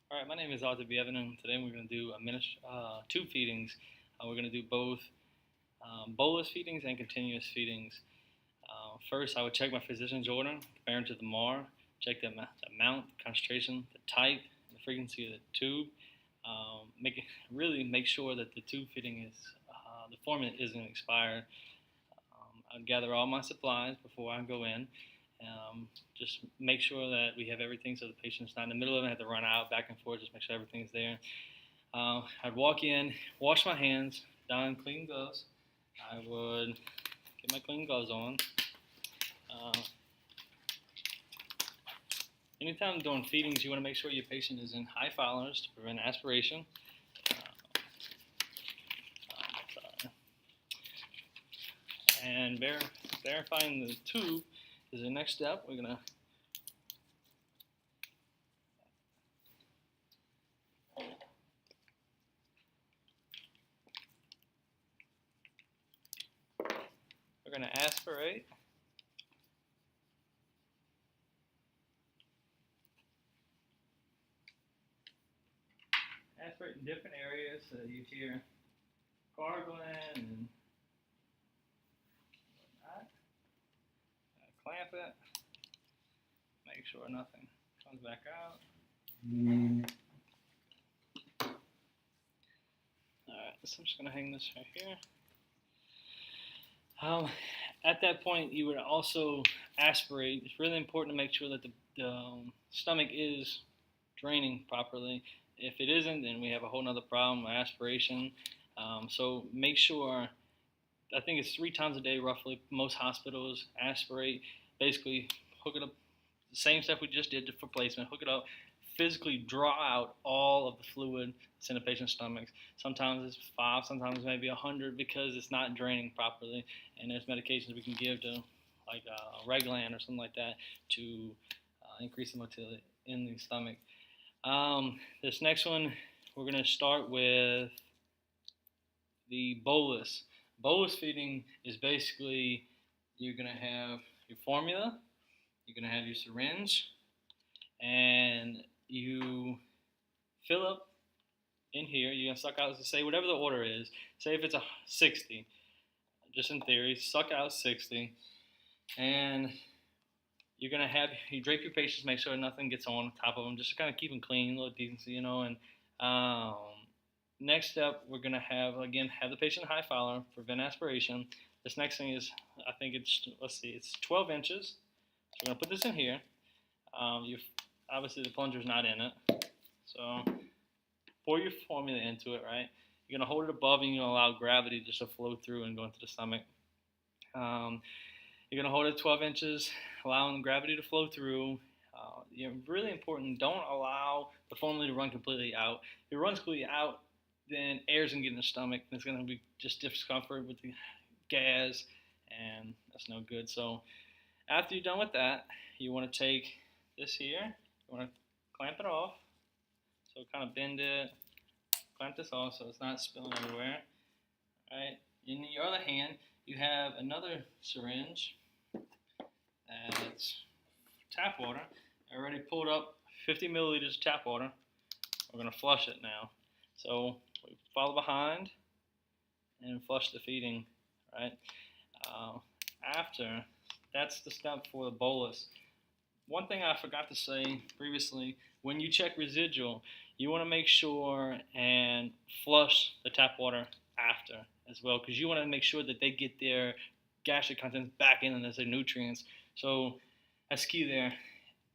All right, my name is Bienvenu. Today we're going to do tube feedings. We're going to do both bolus feedings and continuous feedings. First, I would check my physician's order, compare it to the MAR, check the amount, concentration, the type, the frequency of the tube. Make sure that the tube feeding is the formula isn't expired. I gather all my supplies before I go in. Just make sure that we have everything so the patient's not in the middle of it, have to run out back and forth, just make sure everything's there. I'd walk in, wash my hands, don clean gloves. I would get my clean gloves on. Anytime doing feedings, you want to make sure your patient is in high followers to prevent aspiration. And verifying the tube is the next step. We're going to aspirate. Aspirate in different areas so that you hear gargling and whatnot. Clamp it. Make sure nothing comes back out. Alright, so I'm just going to hang this right here. At that point, you would also aspirate. It's really important to make sure that the stomach is draining properly. If it isn't, then we have a whole nother problem with aspiration. So make sure, I think it's 3 times a day roughly, most hospitals aspirate. Basically, hook it up, the same stuff we just did for placement, hook it up, physically draw out all of the fluid that's in the patient's stomach. Sometimes it's 5, sometimes maybe 100 because it's not draining properly. And there's medications we can give to, like Reglan or something like that, to increase the motility in the stomach. This next one, we're going to start with the bolus. Bolus feeding is basically, you're going to have your formula, you're going to have your syringe, and you fill up in here. You're going to suck out, say whatever the order is. Say if it's a 60, just in theory, suck out 60, and you're going to you drape your patients, make sure nothing gets on top of them, just to kind of keep them clean, a little decency, And next step, we're going to have the patient in high follower, prevent aspiration. This next thing is, I think it's 12 inches. So we're going to put this in here. Obviously the plunger's not in it. So pour your formula into it, right? You're going to hold it above and you're going to allow gravity just to flow through and go into the stomach. You're going to hold it 12 inches, allowing gravity to flow through. Really important, don't allow the formula to run completely out. If it runs completely out, then air's going to get in the stomach, and it's going to be just discomfort with the gas, and that's no good. So after you're done with that, you want to take this here, you want to clamp it off. So kind of bend it, clamp this off so it's not spilling everywhere. All right. In your other hand, you have another syringe that's tap water. I already pulled up 50 milliliters of tap water. We're going to flush it now. So we follow behind and flush the feeding, right? After, that's the step for the bolus. One thing I forgot to say previously, when you check residual, you want to make sure and flush the tap water after as well, because you want to make sure that they get their gastric contents back in and there's their nutrients. So that's key there.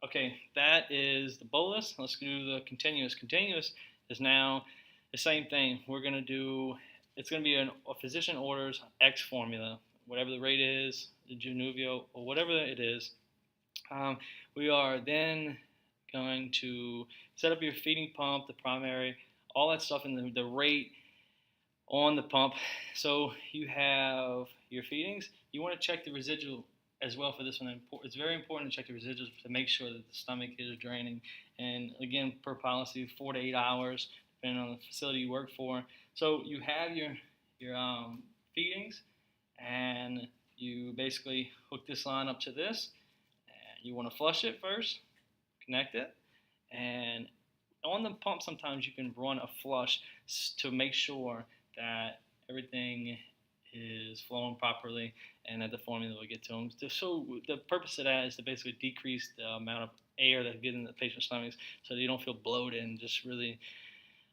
Okay, that is the bolus. Let's do the continuous. Continuous is now the same thing. We're going to do, it's going to be a physician orders X formula, whatever the rate is, the Januvio, or whatever it is. We are then going to set up your feeding pump, the primary, all that stuff, and the rate on the pump. So you have your feedings. You want to check the residual as well for this one. It's very important to check the residuals to make sure that the stomach is draining. And again, per policy, 4 to 8 hours, depending on the facility you work for. So you have your feedings, and you basically hook this line up to this. And you want to flush it first, connect it, and on on the pump, sometimes you can run a flush to make sure that everything is flowing properly and that the formula will get to them. So the purpose of that is to basically decrease the amount of air that gets in the patient's stomachs so that you don't feel bloated and just really,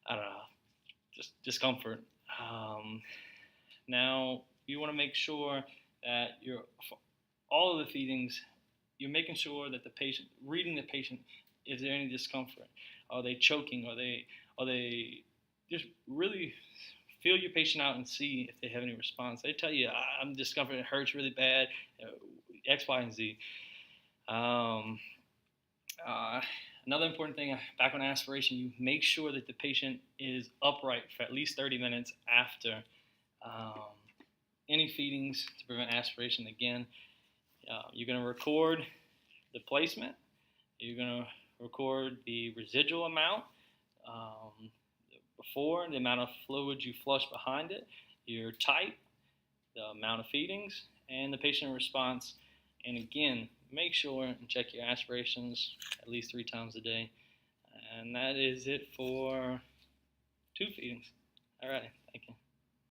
I don't know, just discomfort. Now, you want to make sure that all of the feedings, you're making sure that the patient, reading the patient, is there any discomfort? Are they choking? Are they just really feel your patient out and see if they have any response. They tell you, I'm discomfort, it hurts really bad, X, Y, and Z. Another important thing, back on aspiration, you make sure that the patient is upright for at least 30 minutes after any feedings to prevent aspiration. Again, you're going to record the placement. You're going to record the residual amount before, the amount of fluid you flush behind it, your type, the amount of feedings, and the patient response. And again, make sure and check your aspirations at least 3 times a day. And that is it for 2 feedings. All right, thank you.